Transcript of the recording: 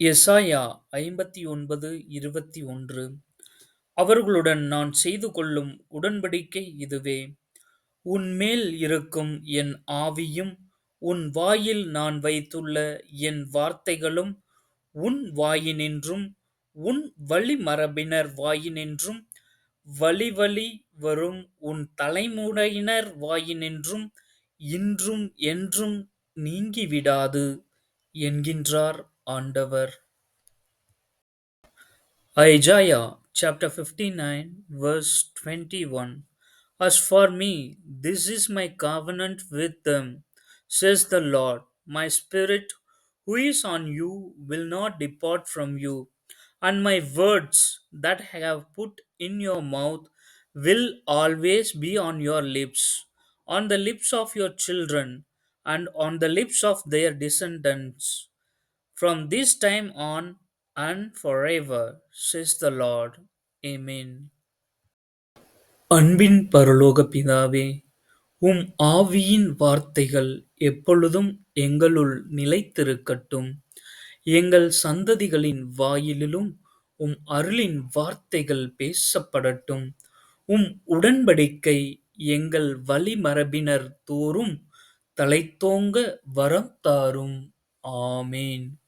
எசாயா 59:21 அவர்களுடன் நான் செய்துகொள்ளும் உடன்படிக்கை இதுவே. உன்மேல் இருக்கும் என் ஆவியும், உன் வாயில் நான் வைத்துள்ள என் வார்த்தைகளும் உன் வாயினின்றும், உன் வழிமரபினர் வாயினின்றும், வழிவழி வரும் உன் தலைமுறையினர் வாயினின்றும் இன்றும் என்றும் நீங்கிவிடாது என்கின்றார் ஆண்டவர். Isaiah chapter 59, verse 21. As for me, this is my covenant with them, says the Lord. My spirit, who is on you, will not depart from you, and my words that I have put in your mouth will always be on your lips, on the lips of your children, and on the lips of their descendants from this time on and forever, says the Lord. Amen. அன்பின் பரலோக பிதாவே, உம் ஆவியின் வார்த்தைகள் எப்பொழுதும் எங்களுள் நிலைத்திருக்கட்டும். எங்கள் சந்ததிகளின் வாயிலிலும் உம் அருளின் வார்த்தைகள் பேசப்படட்டும். உம் உடன்படிக்கை எங்கள் வழிமரபினர் தோறும் தலைத்தோங்க வரம் தாரும். ஆமேன்.